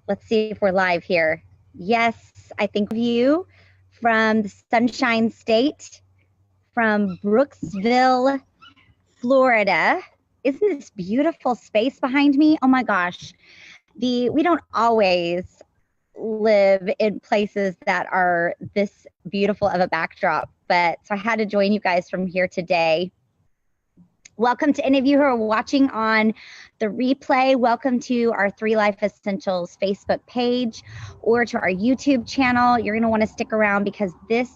Let's see if we're live here. Yes, I think of you from the Sunshine State, from Brooksville, Florida. Isn't this beautiful space behind me? Oh my gosh. We don't always live in places that are this beautiful of a backdrop, but so I had to join you guys from here today. Welcome to any of you who are watching on the replay. Welcome to our 3 Life Essentials Facebook page or to our YouTube channel. You're going to want to stick around because this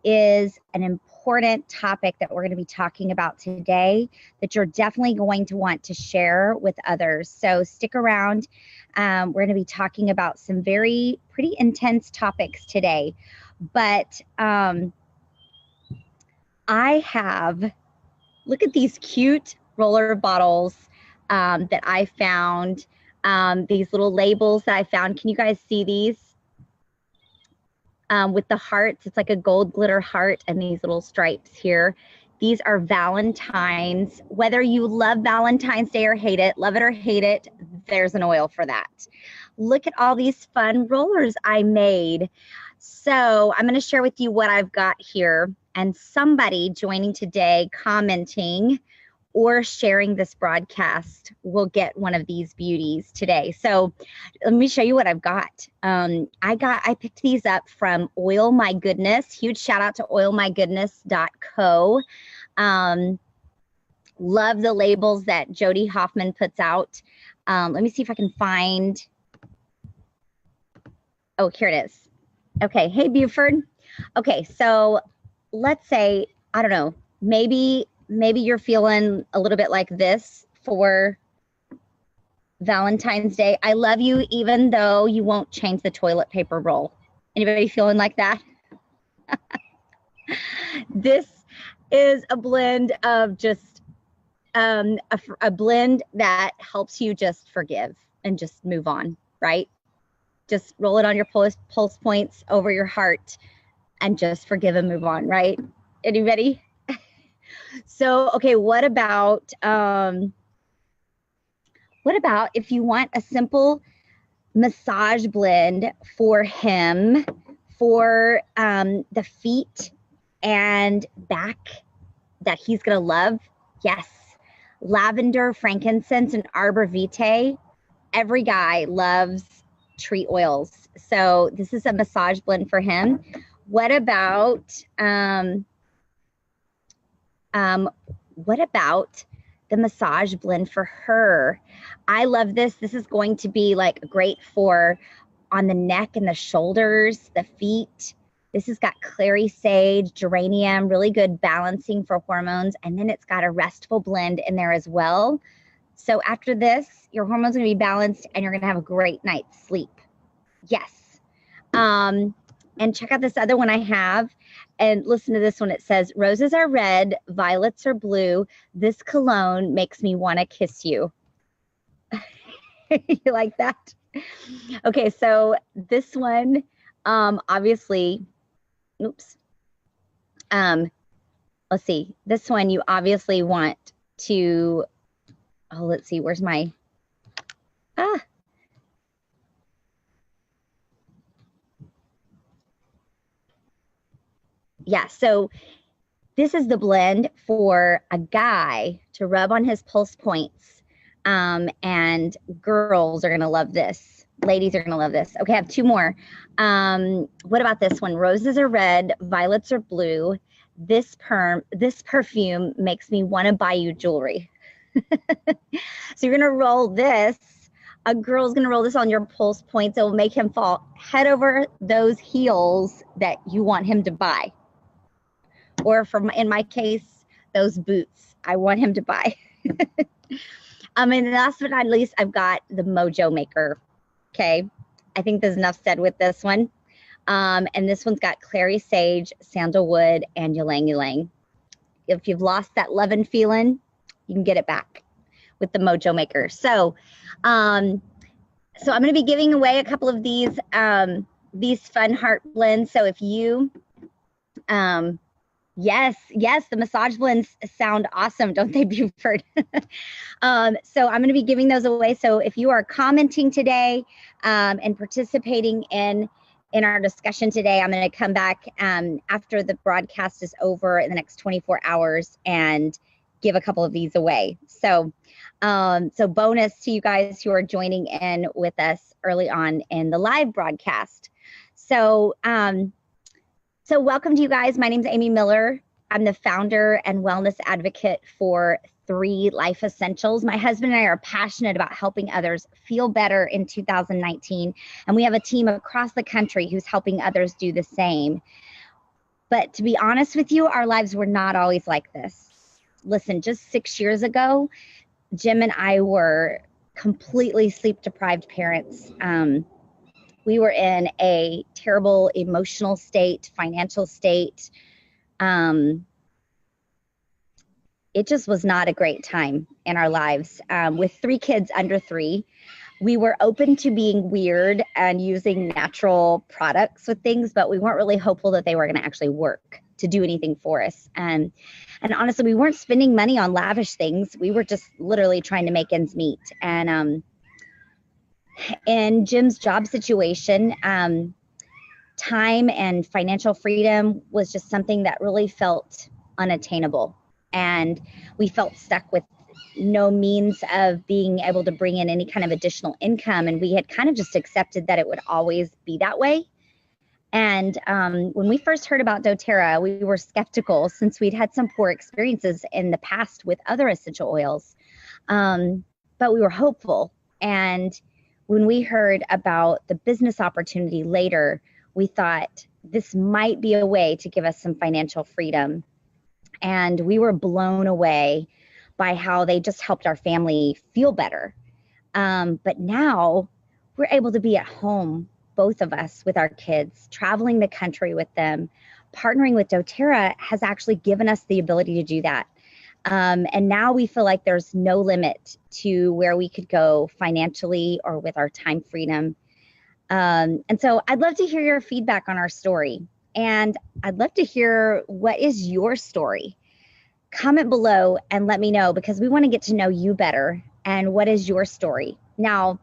is an important topic that we're going to be talking about today that you're definitely going to want to share with others. So stick around. We're going to be talking about some pretty intense topics today. But I have... Look at these cute roller bottles that I found, these little labels that I found. Can you guys see these? With the hearts, it's like a gold glitter heart and these little stripes here. These are Valentine's. Whether you love Valentine's Day or hate it, love it or hate it, there's an oil for that. Look at all these fun rollers I made. So I'm going to share with you what I've got here. And somebody joining today, commenting or sharing this broadcast will get one of these beauties today. So let me show you what I've got. I picked these up from Oil My Goodness. Huge shout out to oilmygoodness.co. Love the labels that Jody Hoffman puts out. Let me see if I can find. Oh, here it is. Okay. Hey, Buford. Okay. So let's say, I don't know, maybe you're feeling a little bit like this for Valentine's Day. I love you even though you won't change the toilet paper roll. Anybody feeling like that? This is a blend of just a blend that helps you just forgive and just move on, right? Just roll it on your pulse points over your heart and just forgive and move on, right? Anybody? So, okay, what about if you want a simple massage blend for him for the feet and back that he's gonna love? Yes, lavender, frankincense, and arbor vitae. Every guy loves tree oils. So this is a massage blend for him. What about the massage blend for her? I love this. This is going to be like great for on the neck and the shoulders, the feet. This has got clary sage, geranium, really good balancing for hormones. And then it's got a restful blend in there as well. So after this, your hormones are going to be balanced and you're going to have a great night's sleep. Yes. And check out this other one I have. And listen to this one. It says, roses are red, violets are blue. This cologne makes me want to kiss you. You like that? Okay, so this one, obviously, oops. Let's see. This one you obviously want to, oh, let's see. Where's my, yeah, so this is the blend for a guy to rub on his pulse points. And girls are going to love this. Ladies are going to love this. Okay, I have 2 more. What about this one? Roses are red, violets are blue. This perfume makes me want to buy you jewelry. So you're going to roll this. A girl's going to roll this on your pulse points. It will make him fall head over those heels that you want him to buy. Or in my case, those boots I want him to buy. And last but not least, I've got the Mojo Maker. Okay, I think there's enough said with this one. And this one's got clary sage, sandalwood, and ylang ylang. If you've lost that lovin' feeling, you can get it back with the Mojo Maker. So I'm going to be giving away a couple of these fun heart blends. So if you Yes, yes, the massage blends sound awesome, don't they, Buford? So I'm going to be giving those away. So if you are commenting today and participating in our discussion today, I'm going to come back after the broadcast is over in the next 24 hours and give a couple of these away. So bonus to you guys who are joining in with us early on in the live broadcast. So welcome to you guys. My name is Amy Miller. I'm the founder and wellness advocate for 3 Life Essentials. My husband and I are passionate about helping others feel better in 2019. And we have a team across the country who's helping others do the same. But to be honest with you, our lives were not always like this. Listen, just 6 years ago, Jim and I were completely sleep deprived parents. We were in a terrible emotional state, financial state. It just was not a great time in our lives. With 3 kids under 3, we were open to being weird and using natural products with things, but we weren't really hopeful that they were going to actually work to do anything for us. And honestly, we weren't spending money on lavish things. We were just literally trying to make ends meet. And in Jim's job situation, time and financial freedom was just something that really felt unattainable. And we felt stuck with no means of being able to bring in any kind of additional income. And we had kind of just accepted that it would always be that way. And when we first heard about doTERRA, we were skeptical since we'd had some poor experiences in the past with other essential oils. But we were hopeful. And when we heard about the business opportunity later, we thought this might be a way to give us some financial freedom. And we were blown away by how they just helped our family feel better. But now we're able to be at home, both of us with our kids, traveling the country with them. Partnering with doTERRA has actually given us the ability to do that. And now we feel like there's no limit to where we could go financially or with our time freedom. And so I'd love to hear your feedback on our story. And I'd love to hear, what is your story? Comment below and let me know, because we want to get to know you better. And what is your story? Now,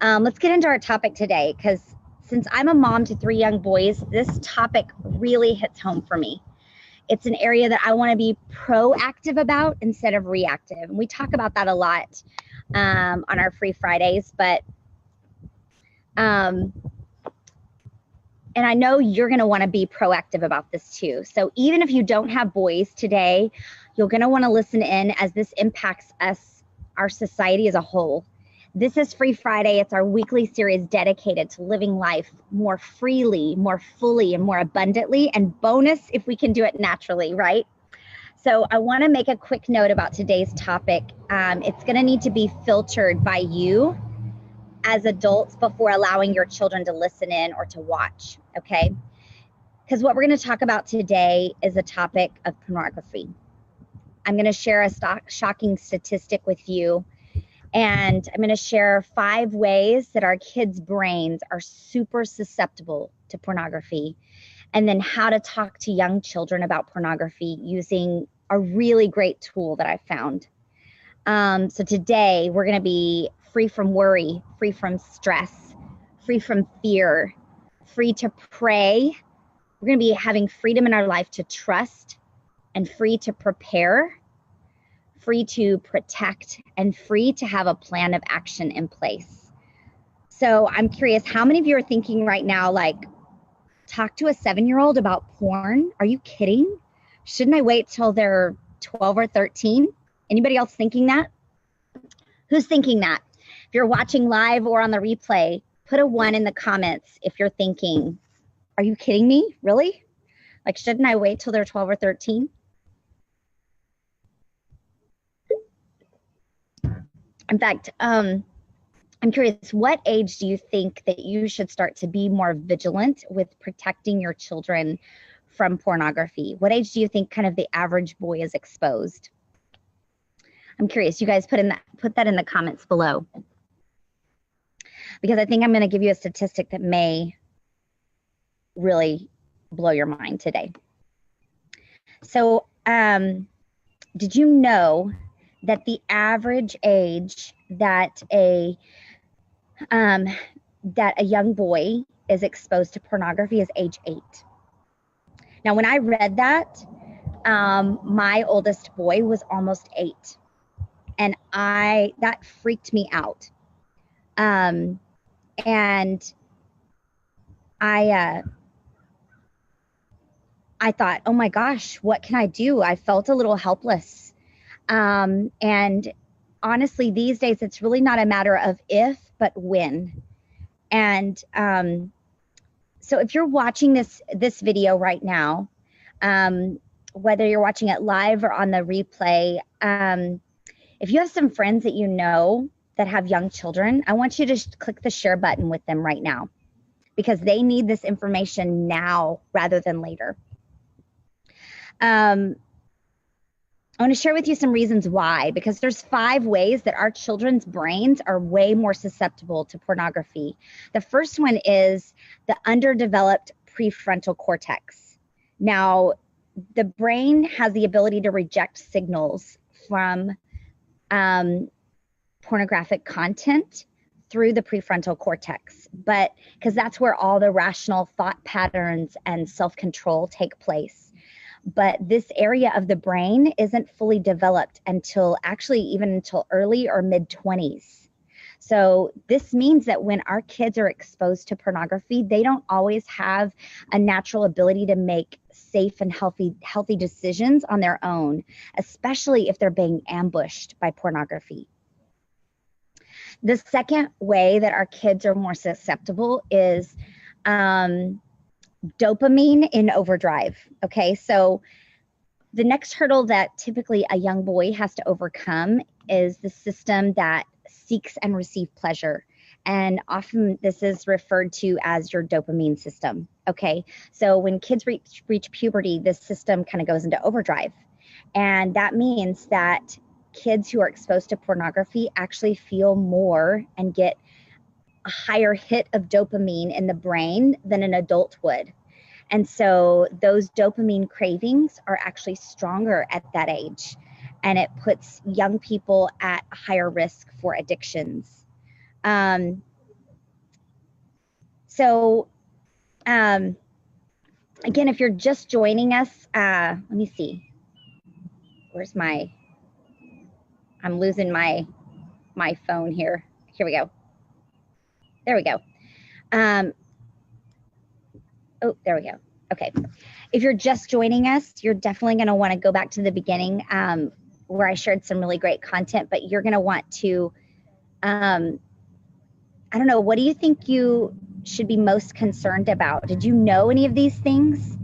let's get into our topic today, because since I'm a mom to 3 young boys, this topic really hits home for me. It's an area that I want to be proactive about instead of reactive. And we talk about that a lot on our free Fridays, but and I know you're going to want to be proactive about this too. So even if you don't have boys today, you're going to want to listen in, as this impacts us, our society as a whole. This is Free Friday. It's our weekly series dedicated to living life more freely, more fully, and more abundantly. And bonus, if we can do it naturally, right? So I want to make a quick note about today's topic. It's going to need to be filtered by you as adults before allowing your children to listen in or to watch, okay? Because what we're going to talk about today is a topic of pornography. I'm going to share a shocking statistic with you, and I'm going to share 5 ways that our kids' brains are super susceptible to pornography, and then how to talk to young children about pornography using a really great tool that I found. So today we're going to be free from worry, free from stress, free from fear, free to pray. We're going to be having freedom in our life to trust, and free to prepare, free to protect, and free to have a plan of action in place. So I'm curious, how many of you are thinking right now, like, talk to a 7-year-old about porn? Are you kidding? Shouldn't I wait till they're 12 or 13? Anybody else thinking that? Who's thinking that? If you're watching live or on the replay, put a 1 in the comments if you're thinking, are you kidding me? Really? Like, shouldn't I wait till they're 12 or 13? In fact, I'm curious, what age do you think that you should start to be more vigilant with protecting your children from pornography? What age do you think kind of the average boy is exposed? I'm curious. You guys put that in the comments below, because I think I'm going to give you a statistic that may really blow your mind today. So, did you know that the average age that a young boy is exposed to pornography is age 8? Now, when I read that, my oldest boy was almost 8, and that freaked me out. And I thought, oh my gosh, what can I do? I felt a little helpless. And honestly, these days, it's really not a matter of if, but when. And so if you're watching this video right now, whether you're watching it live or on the replay, if you have some friends that you know that have young children, I want you to click the share button with them right now, because they need this information now rather than later. I want to share with you some reasons why, because there's 5 ways that our children's brains are way more susceptible to pornography. The first one is the underdeveloped prefrontal cortex. Now, the brain has the ability to reject signals from pornographic content through the prefrontal cortex, but because that's where all the rational thought patterns and self-control take place. But this area of the brain isn't fully developed until early or mid-20s. So this means that when our kids are exposed to pornography, they don't always have a natural ability to make safe and healthy decisions on their own, especially if they're being ambushed by pornography. The second way that our kids are more susceptible is dopamine in overdrive. Okay, so the next hurdle that typically a young boy has to overcome is the system that seeks and receives pleasure. And often this is referred to as your dopamine system. Okay, so when kids reach puberty, this system kind of goes into overdrive. And that means that kids who are exposed to pornography actually feel more and get a higher hit of dopamine in the brain than an adult would. And so those dopamine cravings are actually stronger at that age, and it puts young people at a higher risk for addictions. Again, if you're just joining us, let me see. Where's I'm losing my phone here. Here we go. There we go. Oh, there we go. Okay. If you're just joining us, you're definitely going to want to go back to the beginning where I shared some really great content, but you're going to want to, I don't know, what do you think you should be most concerned about? Did you know any of these things?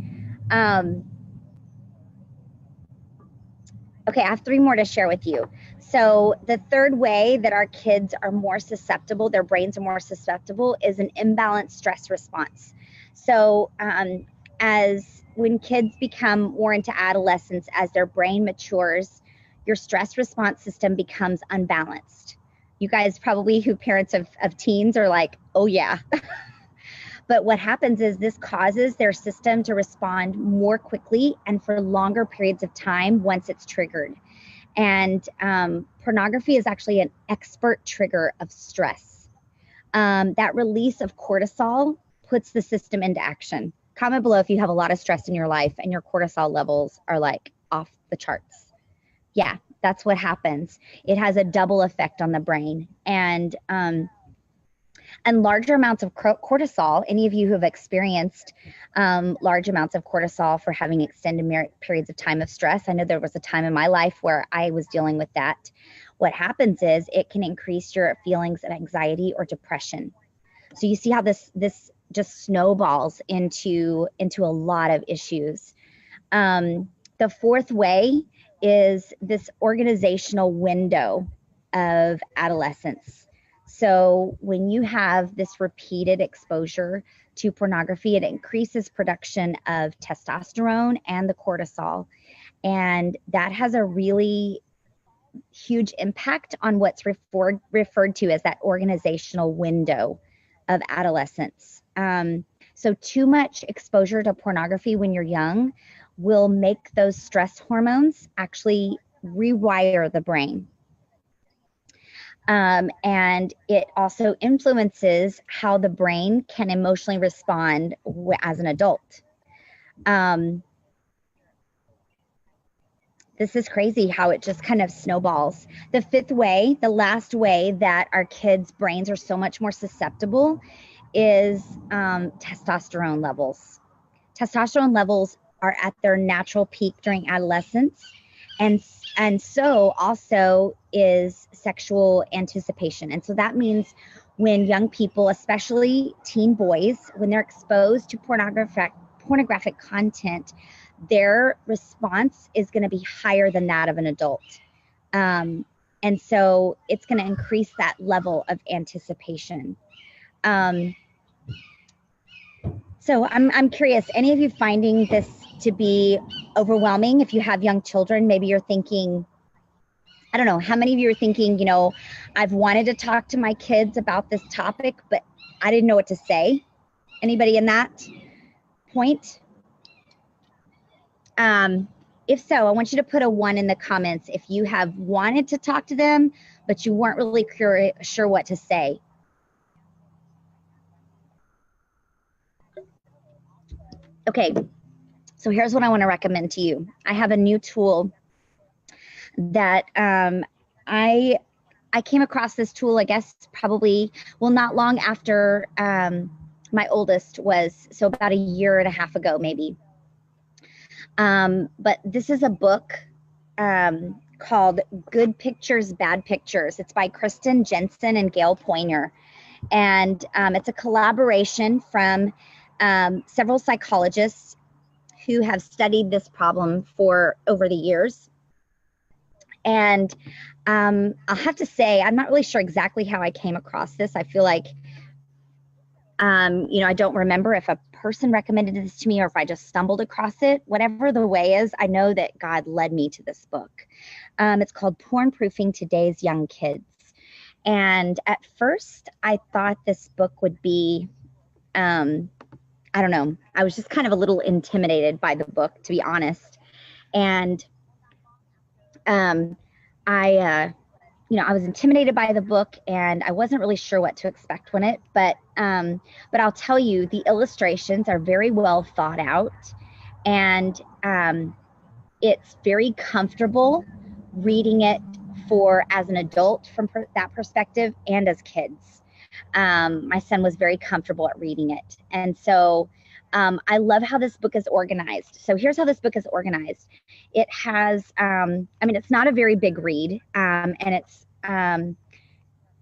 Okay, I have 3 more to share with you. So the third way that our kids are more susceptible, their brains are more susceptible, is an imbalanced stress response. So as when kids become more into adolescence, as their brain matures, your stress response system becomes unbalanced. You guys probably, who parents of teens, are like, oh yeah. But what happens is this causes their system to respond more quickly and for longer periods of time once it's triggered. And pornography is actually an expert trigger of stress. That release of cortisol puts the system into action. Comment below if you have a lot of stress in your life and your cortisol levels are like off the charts. Yeah, that's what happens. It has a double effect on the brain. And larger amounts of cortisol, any of you who have experienced large amounts of cortisol for having extended periods of time of stress, I know there was a time in my life where I was dealing with that. What happens is it can increase your feelings of anxiety or depression. So you see how this just snowballs into a lot of issues. The fourth way is this organizational window of adolescence. So when you have this repeated exposure to pornography, it increases production of testosterone and the cortisol. And that has a really huge impact on what's referred to as that organizational window of adolescence. So too much exposure to pornography when you're young will make those stress hormones actually rewire the brain. And it also influences how the brain can emotionally respond as an adult. This is crazy how it just kind of snowballs. The fifth way, the last way that our kids' brains are so much more susceptible is testosterone levels. Testosterone levels are at their natural peak during adolescence, and so also is sexual anticipation. And so that means when young people, especially teen boys, when they're exposed to pornographic content, their response is going to be higher than that of an adult. And so it's going to increase that level of anticipation. So I'm curious, any of you finding this to be overwhelming? If you have young children, maybe you're thinking, I don't know, how many of you are thinking, you know, I've wanted to talk to my kids about this topic, but I didn't know what to say. Anybody in that point? If so, I want you to put a 1 in the comments if you have wanted to talk to them, but you weren't really sure what to say. Okay, so here's what I want to recommend to you. I have a new tool that I came across this tool, I guess, probably, well, not long after my oldest was, so about a year and a half ago, maybe. But this is a book called Good Pictures, Bad Pictures. It's by Kristen Jensen and Gail Poyner. And it's a collaboration from several psychologists who have studied this problem for over the years. And I'll have to say, I'm not really sure exactly how I came across this. I feel like, you know, I don't remember if a person recommended this to me or if I just stumbled across it. Whatever the way is, I know that God led me to this book. It's called Porn Proofing Today's Young Kids. And at first, I thought this book would be, I don't know, I was just kind of a little intimidated by the book, to be honest. And you know, I was intimidated by the book and I wasn't really sure what to expect when it, but I'll tell you, the illustrations are very well thought out, and it's very comfortable reading it as an adult from that perspective and as kids. My son was very comfortable at reading it. And so I love how this book is organized. So here's how this book is organized. It has, I mean, it's not a very big read, and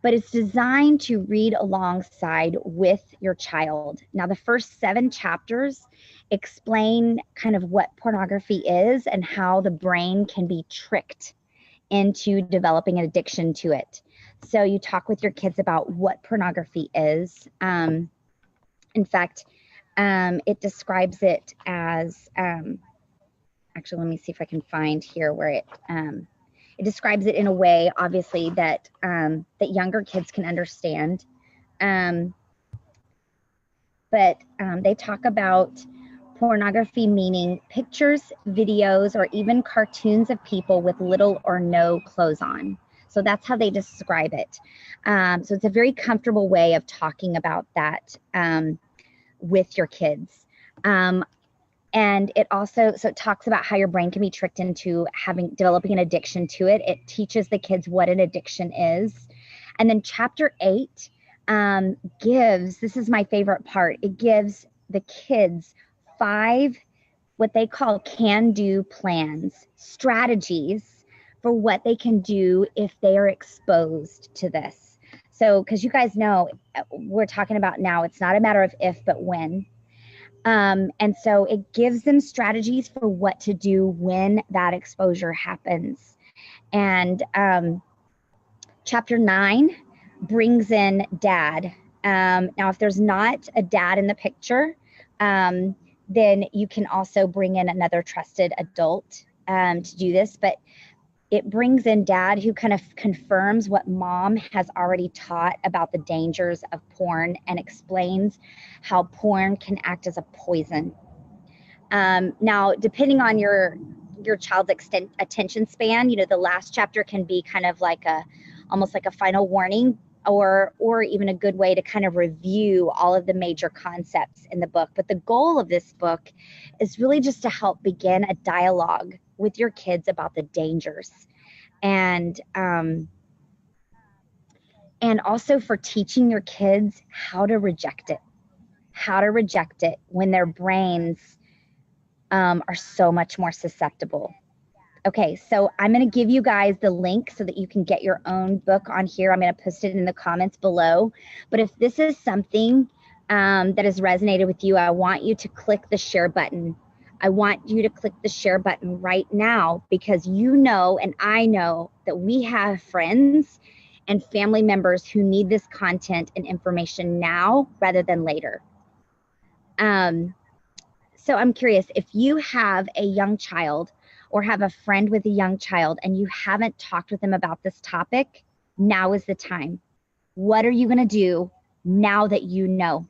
but it's designed to read alongside with your child. Now, the first 7 chapters explain kind of what pornography is and how the brain can be tricked into developing an addiction to it. So you talk with your kids about what pornography is. In fact, it describes it as, actually, let me see if I can find here where it describes it in a way, obviously, that that younger kids can understand. But they talk about pornography meaning pictures, videos, or even cartoons of people with little or no clothes on. So that's how they describe it. So it's a very comfortable way of talking about that with your kids. And it also, so it talks about how your brain can be tricked into developing an addiction to it. It teaches the kids what an addiction is. And then chapter 8 this is my favorite part, it gives the kids 5 what they call can-do plans, strategies for what they can do if they are exposed to this. So, because you guys know, we're talking about now, it's not a matter of if, but when. And so it gives them strategies for what to do when that exposure happens. And chapter 9 brings in dad. Now, if there's not a dad in the picture, then you can also bring in another trusted adult to do this. But it brings in dad, who kind of confirms what mom has already taught about the dangers of porn and explains how porn can act as a poison. Now, depending on your child's attention span, you know, the last chapter can be kind of like almost like a final warning, or even a good way to kind of review all of the major concepts in the book. But the goal of this book is really just to help begin a dialogue with your kids about the dangers, and also for teaching your kids how to reject it when their brains are so much more susceptible. Okay, so I'm going to give you guys the link so that you can get your own book on here. I'm going to post it in the comments below. But if this is something that has resonated with you, I want you to click the share button. I want you to click the share button right now, because you know, and I know, that we have friends and family members who need this content and information now rather than later. So I'm curious, if you have a young child or have a friend with a young child and you haven't talked with them about this topic, now is the time. What are you going to do now that you know?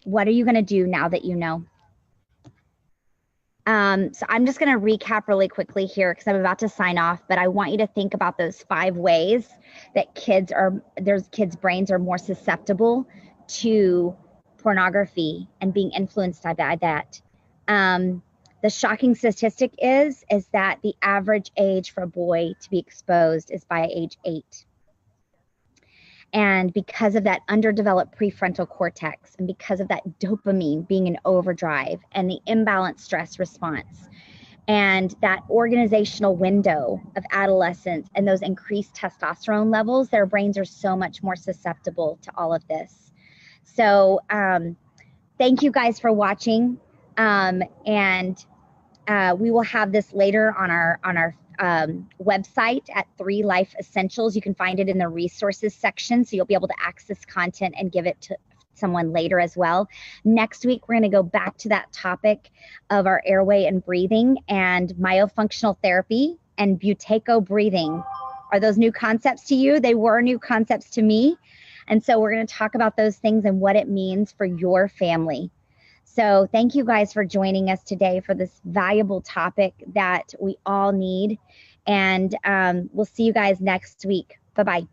What are you going to do now that you know? So I'm just going to recap really quickly here because I'm about to sign off, but I want you to think about those 5 ways that kids' brains are more susceptible to pornography and being influenced by that. The shocking statistic is that the average age for a boy to be exposed is by age 8. And because of that underdeveloped prefrontal cortex, and because of that dopamine being in overdrive, and the imbalanced stress response, and that organizational window of adolescence, and those increased testosterone levels, their brains are so much more susceptible to all of this. So thank you guys for watching. And we will have this later on our website at 3 Life Essentials. You can find it in the resources section, so you'll be able to access content and give it to someone later as well. Next week, we're going to go back to that topic of our airway and breathing and myofunctional therapy and Buteyko breathing. Are those new concepts to you? They were new concepts to me. And so we're going to talk about those things and what it means for your family. So thank you guys for joining us today for this valuable topic that we all need. And we'll see you guys next week. Bye-bye.